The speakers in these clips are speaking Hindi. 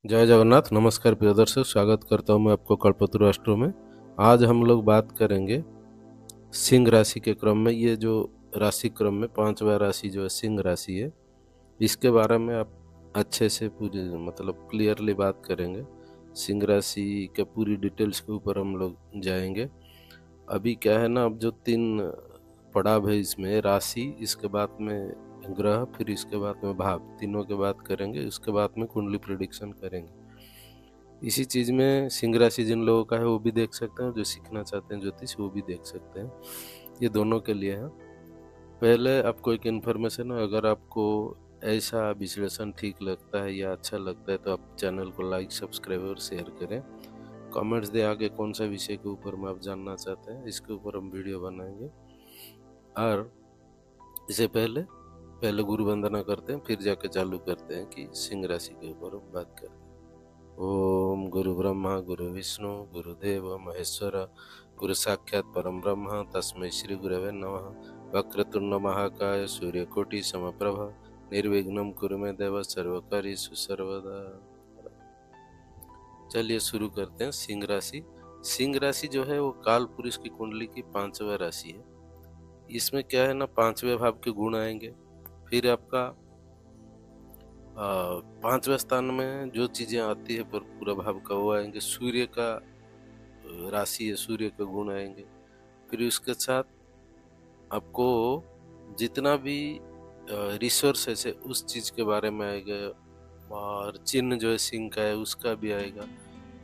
जय जगन्नाथ। नमस्कार प्रिय दर्शक, स्वागत करता हूँ मैं आपको कल्पतरु एस्ट्रो में। आज हम लोग बात करेंगे सिंह राशि के क्रम में। ये जो राशि क्रम में पांचवा राशि जो है सिंह राशि है, इसके बारे में आप अच्छे से पूरी मतलब क्लियरली बात करेंगे। सिंह राशि के पूरी डिटेल्स के ऊपर हम लोग जाएंगे। अभी क्या है ना, अब जो तीन पड़ाव है इसमें, राशि, इसके बाद में ग्रह, फिर इसके बाद में भाव, तीनों के बात करेंगे। उसके बाद में कुंडली प्रिडिक्शन करेंगे। इसी चीज़ में सिंह राशि जिन लोगों का है वो भी देख सकते हैं, जो सीखना चाहते हैं ज्योतिष वो भी देख सकते हैं। ये दोनों के लिए है। पहले आपको एक इन्फॉर्मेशन है, अगर आपको ऐसा विश्लेषण ठीक लगता है या अच्छा लगता है तो आप चैनल को लाइक, सब्सक्राइब और शेयर करें। कमेंट्स दे आगे कौन सा विषय के ऊपर में आप जानना चाहते हैं, इसके ऊपर हम वीडियो बनाएंगे। और इससे पहले पहले गुरु वंदना करते हैं, फिर जाके चालू करते हैं कि सिंह राशि के ऊपर हम बात करते हैं। ओम गुरु ब्रह्मा गुरु विष्णु गुरुदेव महेश्वर गुरु साक्षात परम ब्रह्म तस्मै श्री गुरवे नमः। वक्रतुंड महाकाय सूर्यकोटि समप्रभ निर्विघ्नं कुरु मे देव सर्वकार्येषु सर्वदा। चलिए शुरू करते हैं। सिंह राशि। सिंह राशि जो है वो काल पुरुष की कुंडली की पांचवा राशि है। इसमें क्या है ना, पांचवें भाव के गुण आएंगे। फिर आपका पांचवें स्थान में जो चीजें आती है पर पूरा भाव का वो आएंगे। सूर्य का राशि है, सूर्य के गुण आएंगे। फिर उसके साथ आपको जितना भी रिसोर्सेस है उस चीज के बारे में आएगा, और चिन्ह जो है सिंह का है उसका भी आएगा।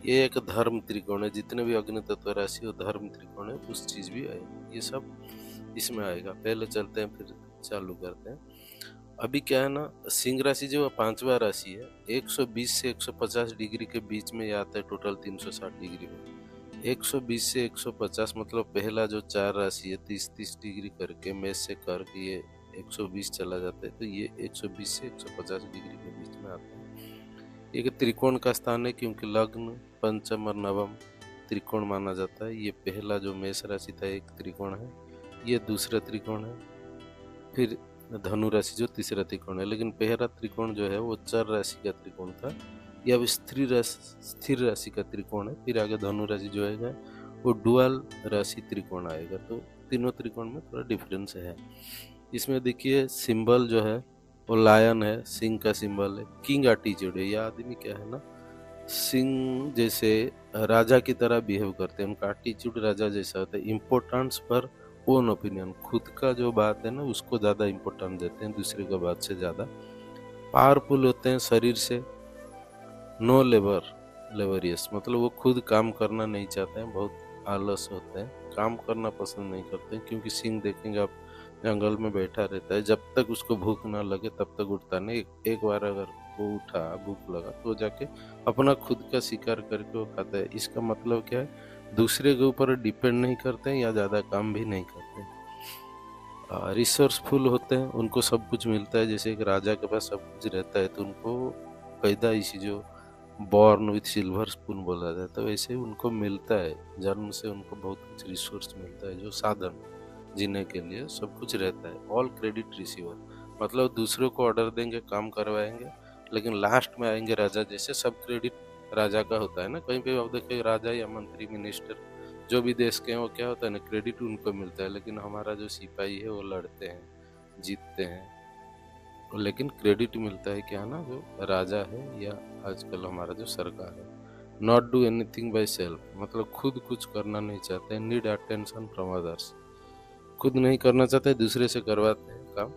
ये एक धर्म त्रिकोण है, जितने भी अग्नि तत्व राशि हो धर्म त्रिकोण है, उस चीज भी आएगी। ये सब इसमें आएगा। पहले चलते हैं फिर चालू करते हैं। अभी क्या है ना, सिंह राशि जो पांचवा राशि है, 120 से 150 डिग्री के बीच में आता है, टोटल 360 डिग्री में। 120 से 150 मतलब पहला जो चार राशि है 30-30 डिग्री करके मेष से करके ये 120 चला जाता है, तो ये 120 से 150 डिग्री के बीच में आता है। एक त्रिकोण का स्थान है, क्योंकि लग्न, पंचम और नवम त्रिकोण माना जाता है। ये पहला जो मेष राशि था एक त्रिकोण है, ये दूसरा त्रिकोण है। फिर धनु राशि जो तीसरा त्रिकोण है, लेकिन पहला त्रिकोण जो है वो चर राशि का त्रिकोण था, या अब स्थिर राशि का त्रिकोण है। फिर आगे धनु राशि जो है वो डुअल राशि त्रिकोण आएगा। तो तीनों त्रिकोण में थोड़ा डिफरेंस है। इसमें देखिए सिंबल जो है वो लायन है, सिंह का सिंबल है। किंग एटीट्यूड है। यह आदमी क्या है ना, सिंह जैसे राजा की तरह बिहेव करते हैं। उनका एटीट्यूड राजा जैसा होता है। इम्पोर्टेंस पर ओन ओपिनियन, खुद का जो बात है ना उसको ज़्यादा इम्पोर्टेंस देते हैं दूसरे का बात से ज़्यादा। पावरफुल होते हैं शरीर से। नो लेवरियस मतलब वो खुद काम करना नहीं चाहते हैं, बहुत आलस होते हैं, काम करना पसंद नहीं करते हैं। क्योंकि सिंह देखेंगे आप, जंगल में बैठा रहता है, जब तक उसको भूख ना लगे तब तक उठता नहीं। एक बार अगर वो उठा, भूख लगा, तो जाके अपना खुद का शिकार करके वो खाता है। इसका मतलब क्या है, दूसरे के ऊपर डिपेंड नहीं करते हैं या ज़्यादा काम भी नहीं करते हैं। रिसोर्सफुल होते हैं, उनको सब कुछ मिलता है। जैसे एक राजा के पास सब कुछ रहता है तो उनको पैदाइशी जो बॉर्न विथ सिल्वर स्पून बोला जाता है, वैसे उनको मिलता है। जन्म से उनको बहुत कुछ रिसोर्स मिलता है, जो साधन जीने के लिए सब कुछ रहता है। ऑल क्रेडिट रिसीवर मतलब दूसरों को ऑर्डर देंगे, काम करवाएंगे, लेकिन लास्ट में आएंगे राजा जैसे, सब क्रेडिट राजा का होता है ना। कहीं पे आप देखिए राजा या मंत्री, मिनिस्टर जो भी देश के हैं, वो क्या होता है ना, क्रेडिट उनको मिलता है। लेकिन हमारा जो सिपाही है वो लड़ते हैं, जीतते हैं, लेकिन क्रेडिट मिलता है क्या ना, जो राजा है या आजकल हमारा जो सरकार है। Not do anything by self मतलब खुद कुछ करना नहीं चाहते हैं। नीड अटेंशन फ्रॉम अदर्स, खुद नहीं करना चाहते, दूसरे से करवाते हैं काम।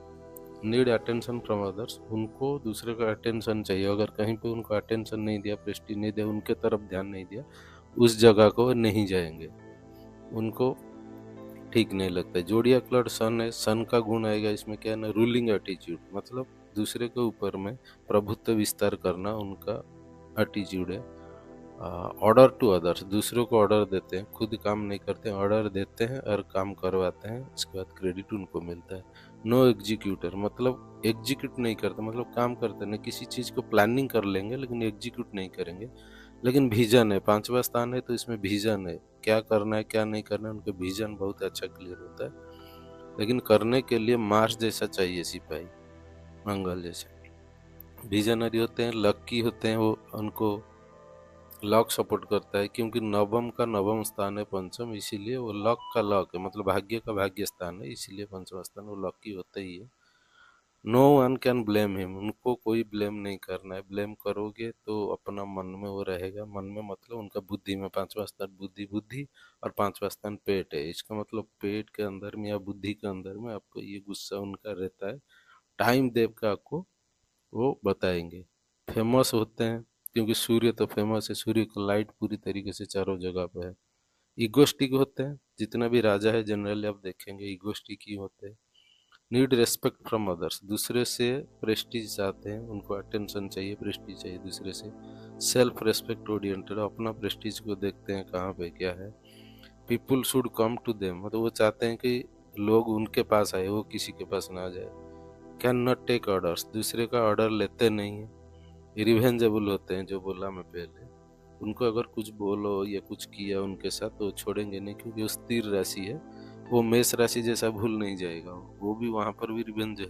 नीड अटेंशन फ्रॉम अदर्स, उनको दूसरे का अटेंशन चाहिए। अगर कहीं पे उनको अटेंशन नहीं दिया, प्रेस्टीज नहीं दिया, उनके तरफ ध्यान नहीं दिया, उस जगह को नहीं जाएंगे, उनको ठीक नहीं लगता है। जोड़िया क्लड सन है, सन का गुण आएगा इसमें क्या है ना, रूलिंग एटीट्यूड मतलब दूसरे के ऊपर में प्रभुत्व विस्तार करना उनका एटीट्यूड है। ऑर्डर टू अदर्स, दूसरों को ऑर्डर देते हैं, खुद काम नहीं करते, ऑर्डर देते हैं और काम करवाते हैं, इसके बाद क्रेडिट उनको मिलता है। नो एग्जीक्यूटर मतलब एग्जीक्यूट नहीं करते, मतलब काम करते नहीं, किसी चीज़ को प्लानिंग कर लेंगे लेकिन एग्जीक्यूट नहीं करेंगे। लेकिन विजन है, पांचवा स्थान है तो इसमें विजन है, क्या करना है क्या नहीं करना है, उनका विजन बहुत अच्छा क्लियर होता है। लेकिन करने के लिए मार्स जैसा चाहिए सिपाही, मंगल जैसा। विजनरी होते हैं, लकी होते हैं, वो उनको लक सपोर्ट करता है, क्योंकि नवम का नवम स्थान है पंचम, इसीलिए वो लक का लक है, मतलब भाग्य का भाग्य स्थान है, इसीलिए पंचम स्थान वो लकी होता ही है। No one can blame him, उनको कोई ब्लेम नहीं करना है, ब्लेम करोगे तो अपना मन में वो रहेगा, मन में मतलब उनका बुद्धि में, पांचवा स्थान बुद्धि, बुद्धि और पांचवा स्थान पेट है, इसका मतलब पेट के अंदर में या बुद्धि के अंदर में आपको ये गुस्सा उनका रहता है, टाइम देव का आपको वो बताएंगे। फेमस होते हैं क्योंकि सूर्य तो फेमस है, सूर्य का लाइट पूरी तरीके से चारों जगह पे है। इगोस्टिक होते हैं, जितना भी राजा है जनरली आप देखेंगे इगोस्टिक ही होते हैं। नीड रेस्पेक्ट फ्रॉम अदर्स, दूसरे से प्रेस्टीज चाहते हैं, उनको अटेंशन चाहिए, प्रेस्टीज चाहिए दूसरे से। सेल्फ रेस्पेक्ट ओरिएंटेड, अपना प्रेस्टीज को देखते हैं कहाँ पे क्या है। People should come to them, मतलब वो चाहते हैं कि लोग उनके पास आए, वो किसी के पास ना जाए। कैन नॉट टेक ऑर्डर्स, दूसरे का ऑर्डर लेते नहीं है। रिवेंजेबल होते हैं, जो बोला मैं पहले, उनको अगर कुछ बोलो या कुछ किया उनके साथ तो छोड़ेंगे नहीं, क्योंकि वो स्थिर राशि है, वो मेष राशि जैसा भूल नहीं जाएगा, वो भी वहाँ पर भी रिवेंज है,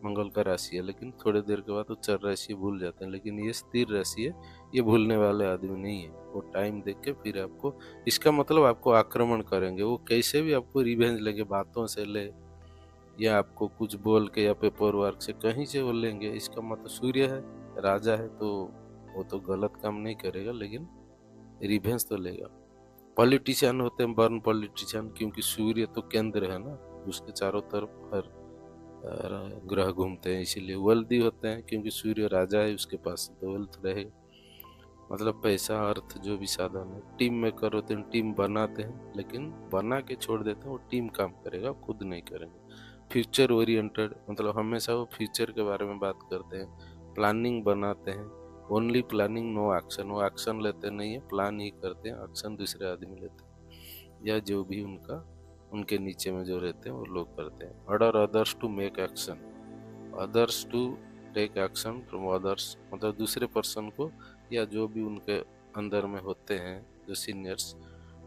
मंगल का राशि है, लेकिन थोड़ी देर के बाद वो चर राशि भूल जाते हैं, लेकिन ये स्थिर राशि है, ये भूलने वाले आदमी नहीं है, वो टाइम देख के फिर आपको, इसका मतलब आपको आक्रमण करेंगे, वो कैसे भी आपको रिवेंज लेंगे, बातों से ले या आपको कुछ बोल के या पेपर वर्क से कहीं से वो लेंगे, इसका मतलब सूर्य है, राजा है, तो वो तो गलत काम नहीं करेगा, लेकिन रिवेंज तो लेगा। पॉलिटिशियन होते हैं, बर्न पॉलिटिशियन, क्योंकि सूर्य तो केंद्र है ना, उसके चारों तरफ हर ग्रह घूमते हैं, इसीलिए वेल्दी होते हैं, क्योंकि सूर्य राजा है, उसके पास तो वेल्थ रहेगा, मतलब पैसा अर्थ जो भी साधन है। टीम मेकर होते हैं, टीम बनाते हैं, लेकिन बना के छोड़ देते हैं, वो टीम काम करेगा, खुद नहीं करेंगे। फ्यूचर ओरिएंटेड, मतलब हमेशा वो फ्यूचर के बारे में बात करते हैं, प्लानिंग बनाते हैं, ओनली प्लानिंग नो एक्शन, वो एक्शन लेते नहीं है, प्लान ही करते हैं, एक्शन दूसरे आदमी लेते हैं, या जो भी उनका उनके नीचे में जो रहते हैं वो लोग करते हैं। Order others to make action, others to take action from others, मतलब दूसरे पर्सन को या जो भी उनके अंदर में होते हैं जो सीनियर्स,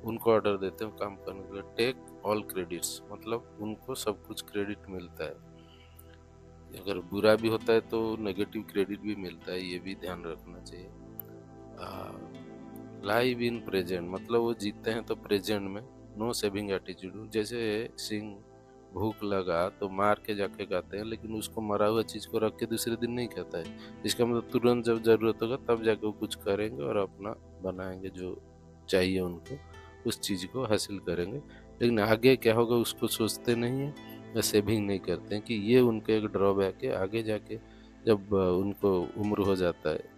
उनको ऑर्डर देते हैं काम करने के लिए। टेक ऑल क्रेडिट्स, मतलब उनको सब कुछ क्रेडिट मिलता है, अगर बुरा भी होता है तो नेगेटिव क्रेडिट भी मिलता है, ये भी ध्यान रखना चाहिए। लाइव इन प्रेजेंट, मतलब वो जीते हैं तो प्रेजेंट में, नो सेविंग एटीट्यूड, जैसे सिंह भूख लगा तो मार के जाके खाते हैं, लेकिन उसको मरा हुआ चीज को रख के दूसरे दिन नहीं खाता है, इसका मतलब तुरंत जब जरूरत होगा तब जाके वो कुछ करेंगे और अपना बनाएंगे जो चाहिए उनको, उस चीज को हासिल करेंगे, लेकिन आगे क्या होगा उसको सोचते नहीं है या सेविंग नहीं करते हैं, कि ये उनके एक ड्रॉबैक है। आगे जाके जब उनको उम्र हो जाता है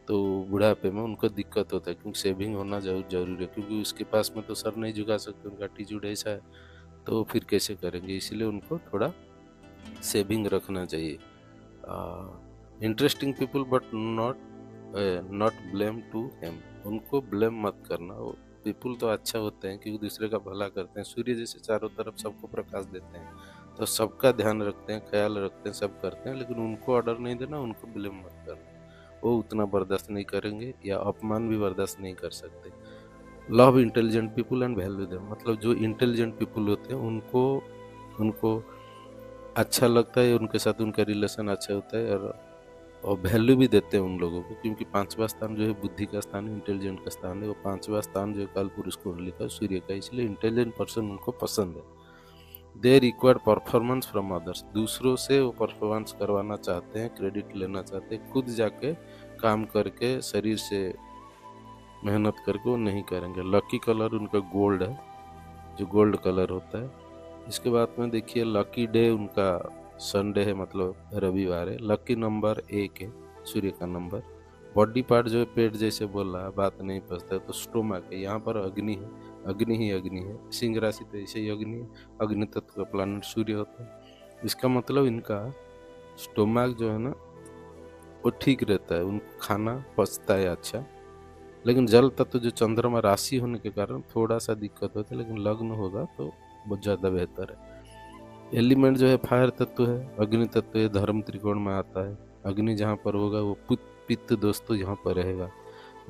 तो बुढ़ापे में उनको दिक्कत होता है, क्योंकि सेविंग होना जरूरी है, क्योंकि उसके पास में तो सर नहीं झुका सकते, उनका एटीट्यूड ऐसा है, तो फिर कैसे करेंगे, इसीलिए उनको थोड़ा सेविंग रखना चाहिए। Interesting people but not blame to him, उनको ब्लेम मत करना, वो पीपल तो अच्छा होते हैं क्योंकि दूसरे का भला करते हैं, सूर्य जैसे चारों तरफ सबको प्रकाश देते हैं, तो सबका ध्यान रखते हैं, ख्याल रखते हैं, सब करते हैं, लेकिन उनको ऑर्डर नहीं देना, उनको ब्लेम मत करना, वो उतना बर्दाश्त नहीं करेंगे या अपमान भी बर्दाश्त नहीं कर सकते। Love intelligent people and value them, मतलब जो इंटेलिजेंट पीपल होते हैं उनको उनको अच्छा लगता है, उनके साथ उनका रिलेशन अच्छा होता है, और वैल्यू भी देते हैं उन लोगों को, क्योंकि पांचवा स्थान जो है बुद्धि का स्थान है, इंटेलिजेंट का स्थान है, वो पांचवा स्थान जो है काल पुरुष को लिखा है सूर्य का, इसलिए इंटेलिजेंट पर्सन उनको पसंद है। They required performance from others, दूसरों से वो परफॉर्मेंस करवाना चाहते हैं, क्रेडिट लेना चाहते हैं, खुद जाके काम करके शरीर से मेहनत करके वो नहीं करेंगे। लकी कलर उनका गोल्ड है, जो गोल्ड कलर होता है। इसके बाद में देखिए लकी डे उनका संडे है, मतलब रविवार है। लकी नंबर 1 है, सूर्य का नंबर। बॉडी पार्ट जो है पेट जैसे बोल रहा है, बात नहीं पचता है, तो स्टोमक है, यहाँ पर अग्नि है, अग्नि ही अग्नि है, सिंह राशि तो ऐसे ही अग्नि है, अग्नि तत्व का प्लानट सूर्य होता है। इसका मतलब इनका स्टोमक जो है ना वो ठीक रहता है, उनको खाना पचता है अच्छा, लेकिन जल तत्व जो चंद्रमा राशि होने के कारण थोड़ा सा दिक्कत होता है, लेकिन लग्न होगा तो बहुत ज़्यादा बेहतर है। एलिमेंट जो है फायर तत्व है, अग्नि तत्व है, धर्म त्रिकोण में आता है, अग्नि जहाँ पर होगा वो पित्त दोस्तों यहाँ पर रहेगा।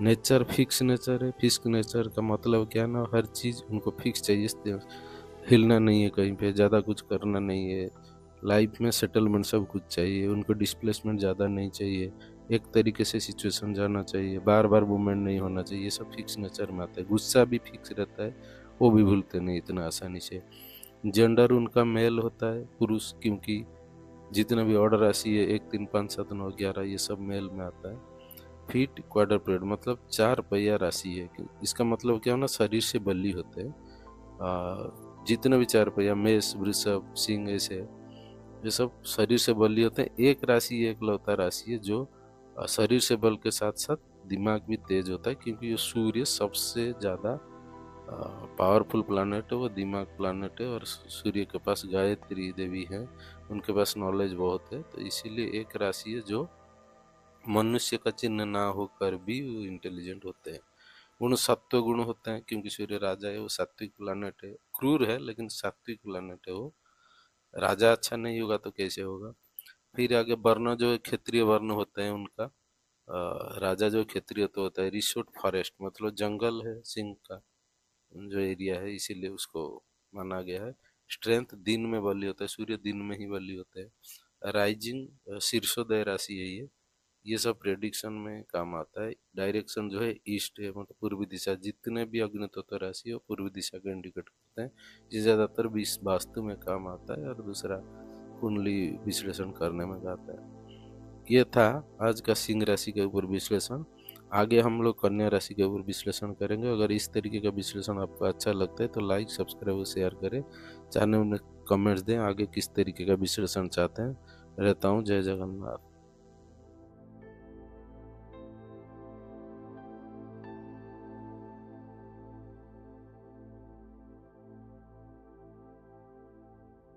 नेचर फिक्स नेचर है, फिक्स नेचर का मतलब क्या ना, हर चीज़ उनको फिक्स चाहिए, हिलना नहीं है कहीं पे, ज़्यादा कुछ करना नहीं है, लाइफ में सेटलमेंट सब कुछ चाहिए, उनको डिस्प्लेसमेंट ज़्यादा नहीं चाहिए, एक तरीके से सिचुएशन जाना चाहिए, बार बार मूवमेंट नहीं होना चाहिए, ये सब फिक्स नेचर में आता है। गुस्सा भी फिक्स रहता है, वो भी भूलते नहीं इतना आसानी से। जेंडर उनका मेल होता है, पुरुष, क्योंकि जितना भी ऑर्डर राशि है 1 3 5 7 9 11 ये सब मेल में आता है। फीट क्वाड्रप्लेड मतलब 4 पहिया राशि है, इसका मतलब क्या हो ना, शरीर से बल्ली होते हैं। जितने भी 4 पहिया, मेष, वृषभ, सिंह, ऐसे ये सब शरीर से बल्ली होते हैं। एक राशि एक लौता राशि है जो शरीर से बल के साथ साथ दिमाग भी तेज होता है, क्योंकि ये सूर्य सबसे ज़्यादा पावरफुल प्लानट है, वो दिमाग प्लानट है, और सूर्य के पास गायत्री देवी है, उनके पास नॉलेज बहुत है। तो इसीलिए एक राशि है जो मनुष्य का चिन्ह ना होकर भी वो इंटेलिजेंट होते हैं। गुण सत्व गुण होते हैं, क्योंकि सूर्य राजा है, वो सात्विक प्लानट है, क्रूर है लेकिन सात्विक प्लानट है वो। राजा अच्छा नहीं होगा तो कैसे होगा। फिर आगे वर्ण जो है, क्षेत्रीय वर्ण होते हैं उनका। राजा जो क्षेत्रीय तो होता है, रिसोर्ट फॉरेस्ट मतलब जंगल है, सिंह का जो एरिया है, इसीलिए उसको माना गया है। स्ट्रेंथ दिन में बली होता है, सूर्य दिन में ही बली होता है। राइजिंग शीर्षोदय राशि है ये सब प्रेडिक्शन में काम आता है। डायरेक्शन जो है ईस्ट है, मतलब पूर्वी दिशा। जितने भी अग्नितत्व राशि है वो पूर्वी दिशा को इंडिकेट करते हैं, ये ज़्यादातर वास्तु में काम आता है, और दूसरा कुंडली विश्लेषण करने में आता है। ये था आज का सिंह राशि के ऊपर विश्लेषण। आगे हम लोग कन्या राशि के ऊपर विश्लेषण करेंगे। अगर इस तरीके का विश्लेषण आपको अच्छा लगता है तो लाइक, सब्सक्राइब और शेयर करें। चैनल में कमेंट्स दें आगे किस तरीके का विश्लेषण चाहते हैं। रहता हूँ, जय जगन्नाथ।